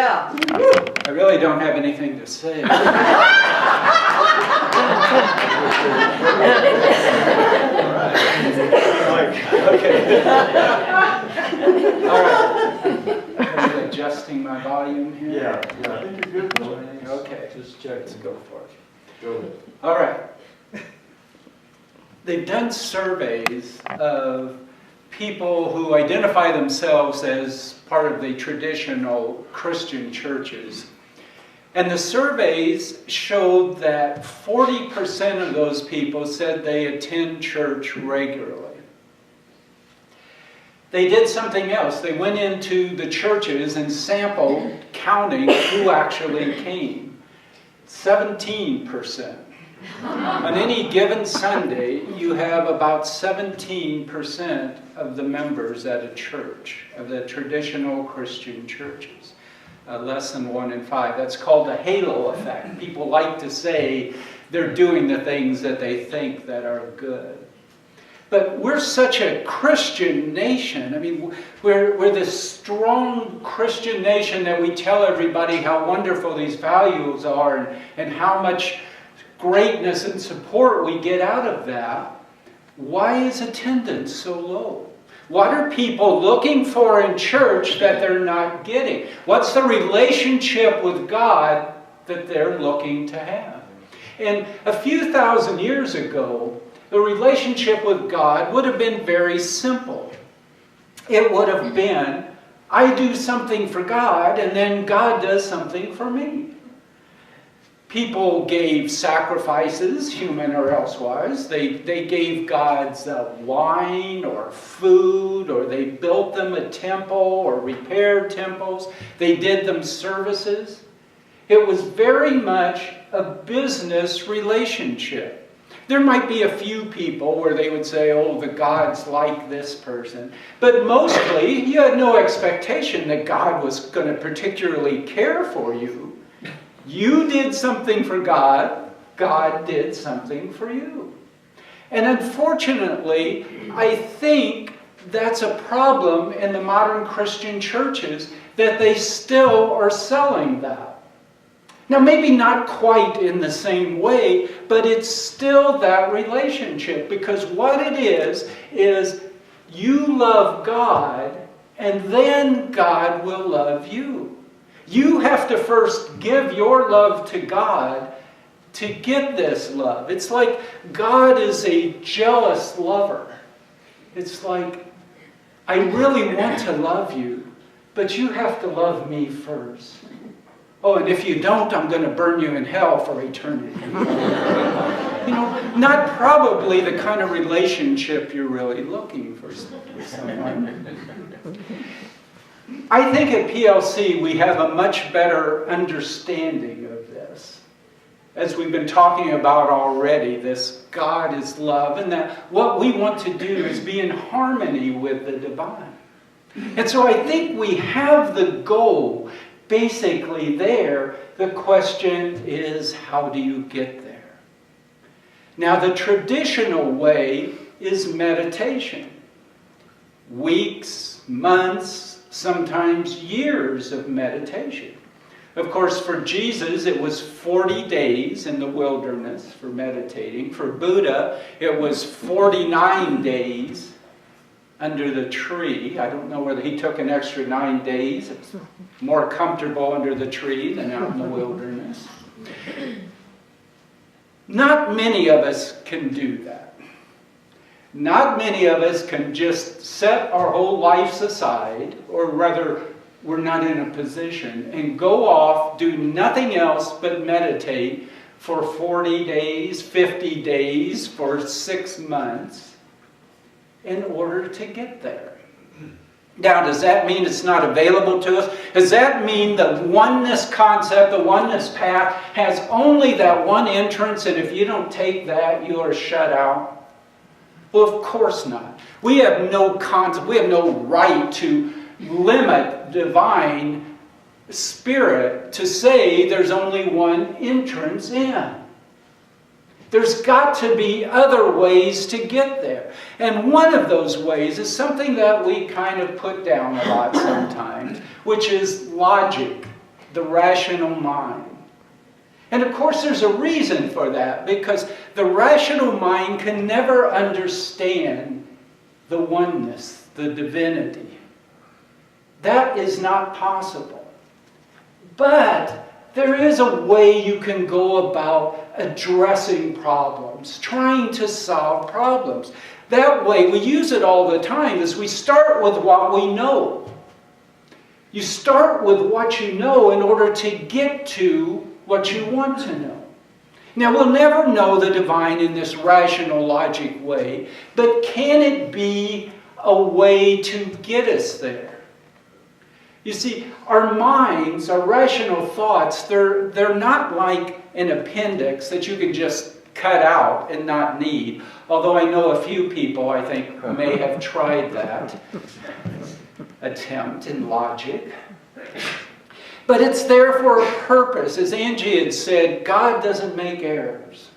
Yeah. I really don't have anything to say. Okay. All right. Are you adjusting my volume here? Yeah, I think you're good. Okay. Just check. Let's go for it. Go ahead. All right. They've done surveys of people who identify themselves as part of the traditional Christian churches. And the surveys showed that 40% of those people said they attend church regularly. They did something else. They went into the churches and sampled, counting who actually came. 17%. On any given Sunday, you have about 17% of the members at a church, of the traditional Christian churches. Less than 1 in 5. That's called the halo effect. People like to say they're doing the things that they think that are good. But we're such a Christian nation. I mean, we're this strong Christian nation that we tell everybody how wonderful these values are and how much greatness and support we get out of that. Why is attendance so low? What are people looking for in church that they're not getting? What's the relationship with God that they're looking to have? And a few thousand years ago, the relationship with God would have been very simple. It would have been, I do something for God, and then God does something for me. People gave sacrifices, human or elsewise. They gave gods wine or food, or they built them a temple or repaired temples. They did them services. It was very much a business relationship. There might be a few people where they would say, oh, the gods like this person. But mostly, you had no expectation that God was going to particularly care for you. You did something for God, God did something for you. And unfortunately, I think that's a problem in the modern Christian churches, that they still are selling that. Now, maybe not quite in the same way, but it's still that relationship, because what it is you love God, and then God will love you. You have to first give your love to God to get this love. It's like God is a jealous lover. It's like, I really want to love you, but you have to love me first. Oh, and if you don't, I'm going to burn you in hell for eternity. Not probably the kind of relationship you're really looking for with someone. I think at PLC we have a much better understanding of this. As we've been talking about already, this God is love, and that what we want to do is be in harmony with the divine. And so I think we have the goal basically there. The question is, how do you get there? Now, the traditional way is meditation. Weeks, months, sometimes years of meditation. Of course, for Jesus, it was 40 days in the wilderness for meditating. For Buddha, it was 49 days under the tree. I don't know whether he took an extra 9 days. It's more comfortable under the tree than out in the wilderness. Not many of us can do that. Not many of us can just set our whole lives aside, or rather, we're not in a position, and go off, do nothing else but meditate for 40 days, 50 days, for 6 months, in order to get there. Now, does that mean it's not available to us? Does that mean the oneness concept, the oneness path, has only that one entrance, and if you don't take that, you are shut out? Well, of course not. We have no concept, we have no right to limit divine spirit to say there's only one entrance in. There's got to be other ways to get there. And one of those ways is something that we kind of put down a lot sometimes, which is logic. the rational mind. And of course there's a reason for that, because the rational mind can never understand the oneness, the divinity. That is not possible. But there is a way you can go about addressing problems, trying to solve problems. That way, we use it all the time, is we start with what we know. You start with what you know in order to get to what you want to know. Now, we'll never know the divine in this rational logic way, but can it be a way to get us there? You see, our minds, our rational thoughts, they're not like an appendix that you can just cut out and not need. Although I know a few people, I think, may have tried that attempt in logic. But it's there for a purpose. As Angie had said, God doesn't make errors.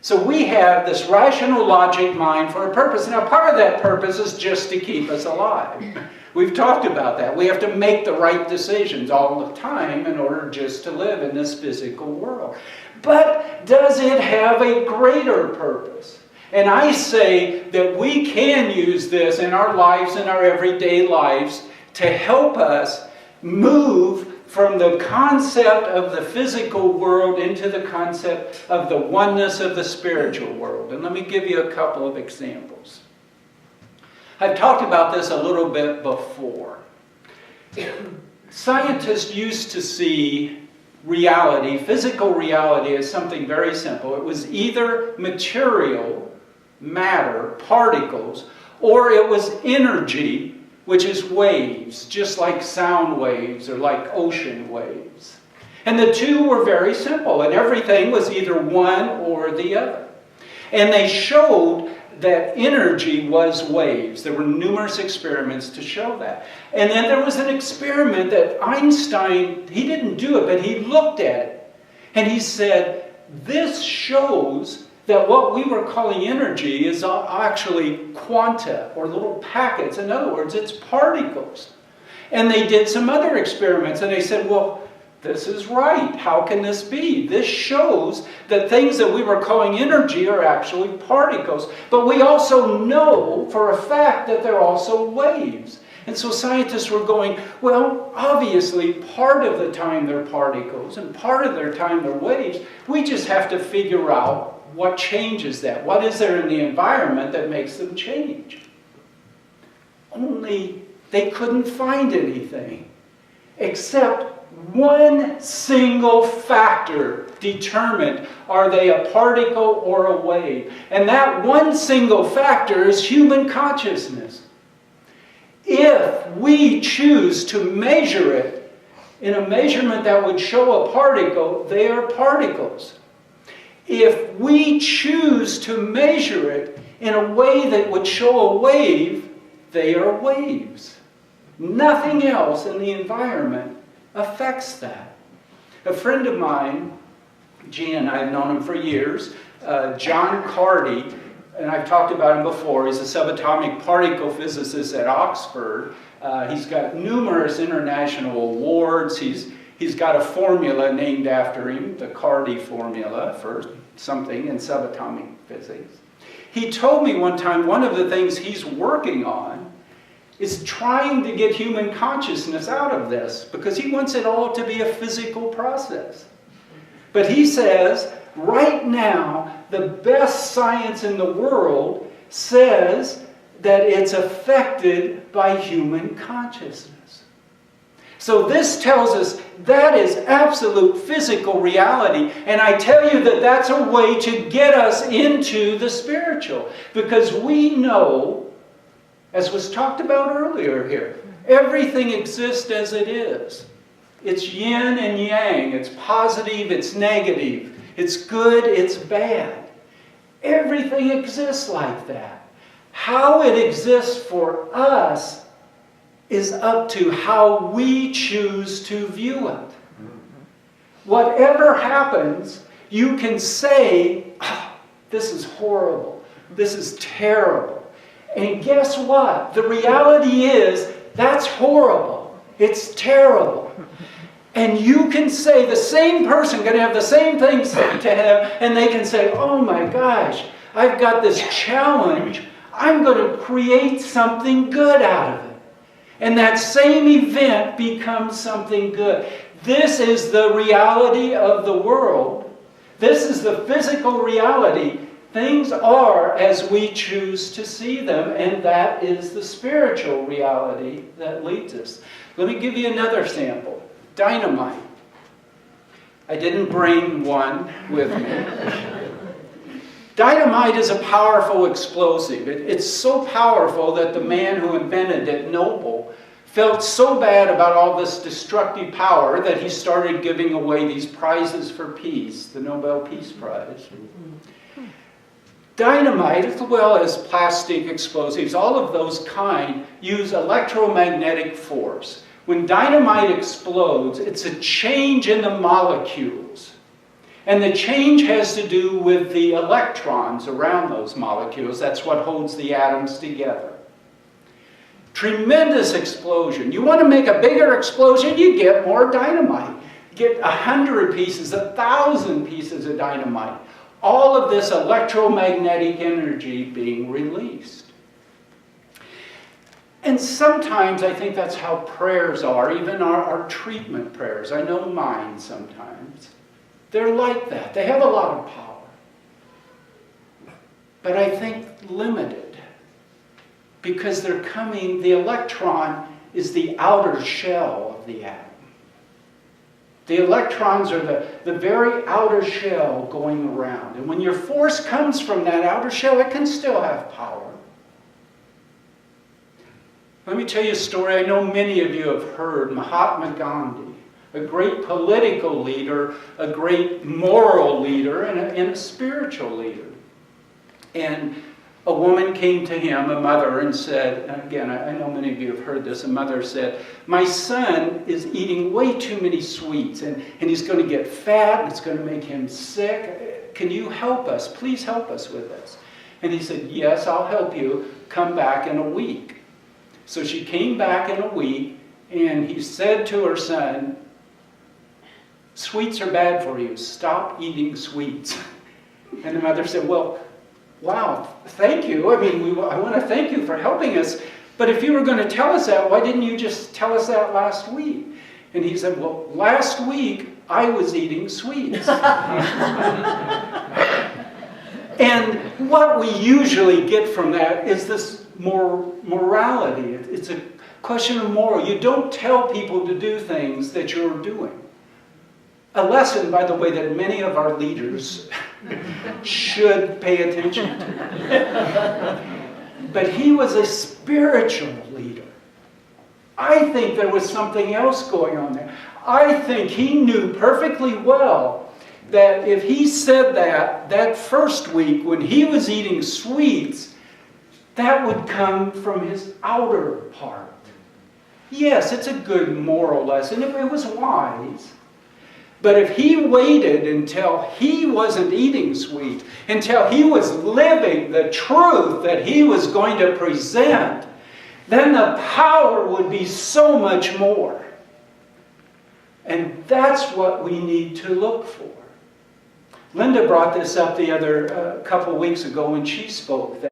So we have this rational logic mind for a purpose. Now, part of that purpose is just to keep us alive. We've talked about that. We have to make the right decisions all the time in order just to live in this physical world. But does it have a greater purpose? And I say that we can use this in our lives, in our everyday lives, to help us move from the concept of the physical world into the concept of the oneness of the spiritual world. And let me give you a couple of examples. I've talked about this a little bit before. Scientists used to see reality, physical reality, as something very simple. It was either material, matter, particles, or it was energy, which is waves, just like sound waves or like ocean waves. And the two were very simple, and everything was either one or the other. And they showed that energy was waves. There were numerous experiments to show that. And then there was an experiment that Einstein, he didn't do it, but he looked at it. And he said, this shows that what we were calling energy is actually quanta, or little packets. In other words, it's particles. And they did some other experiments, and they said, well, this is right. How can this be? This shows that things that we were calling energy are actually particles. But we also know for a fact that they're also waves. And so scientists were going, well, obviously part of the time they're particles and part of their time they're waves. We just have to figure out what changes that. What is there in the environment that makes them change? Only they couldn't find anything except one single factor determined, are they a particle or a wave? And that one single factor is human consciousness. If we choose to measure it in a measurement that would show a particle, they are particles. If we choose to measure it in a way that would show a wave, they are waves. Nothing else in the environment affects that. A friend of mine, Jan, I've known him for years, John Carty, and I've talked about him before. He's a subatomic particle physicist at Oxford. He's got numerous international awards. He's got a formula named after him, the Carty formula for something in subatomic physics. He told me one time one of the things he's working on is trying to get human consciousness out of this, because he wants it all to be a physical process. But he says, right now, the best science in the world says that it's affected by human consciousness. So this tells us that is absolute physical reality. And I tell you that that's a way to get us into the spiritual. Because we know, as was talked about earlier here, everything exists as it is. It's yin and yang. It's positive, it's negative. It's good, it's bad. Everything exists like that. How it exists for us is up to how we choose to view it. Whatever happens, you can say, oh, this is horrible. This is terrible. And guess what? The reality is, that's horrible. It's terrible. And you can say, the same person can have the same thing said to him, and they can say, oh my gosh, I've got this challenge. I'm going to create something good out of it. And that same event becomes something good. This is the reality of the world. This is the physical reality. Things are as we choose to see them, and that is the spiritual reality that leads us. Let me give you another sample. Dynamite. I didn't bring one with me. Dynamite is a powerful explosive. It's so powerful that the man who invented it, Noble, felt so bad about all this destructive power that he started giving away these prizes for peace, the Nobel Peace Prize. Dynamite, as well as plastic explosives, all of those kind, use electromagnetic force. When dynamite explodes, it's a change in the molecules. And the change has to do with the electrons around those molecules. That's what holds the atoms together. Tremendous explosion. You want to make a bigger explosion, you get more dynamite. Get 100 pieces, 1,000 pieces of dynamite. All of this electromagnetic energy being released. And sometimes I think that's how prayers are, even our treatment prayers. I know mine sometimes. They're like that. They have a lot of power. But I think limited. Because they're coming, the electron is the outer shell of the atom. The electrons are the very outer shell going around. And when your force comes from that outer shell, it can still have power. Let me tell you a story I know many of you have heard. Mahatma Gandhi, a great political leader, a great moral leader, and a spiritual leader. And a woman came to him, a mother, and said, and again, I know many of you have heard this, a mother said, my son is eating way too many sweets, and he's going to get fat, and it's going to make him sick. Can you help us? Please help us with this. And he said, yes, I'll help you. Come back in a week. So she came back in a week, and he said to her son, sweets are bad for you. Stop eating sweets. And the mother said, well, wow, thank you. I mean, I want to thank you for helping us. But if you were going to tell us that, why didn't you just tell us that last week? And he said, well, last week I was eating sweets. And what we usually get from that is this morality. It's a question of moral. You don't tell people to do things that you're doing. A lesson, by the way, that many of our leaders should pay attention to. But he was a spiritual leader. I think there was something else going on there. I think he knew perfectly well that if he said that first week when he was eating sweets, that would come from his outer part. Yes, it's a good moral lesson. It was wise. But if he waited until he wasn't eating sweets, until he was living the truth that he was going to present, then the power would be so much more. And that's what we need to look for. Linda brought this up the other couple weeks ago when she spoke.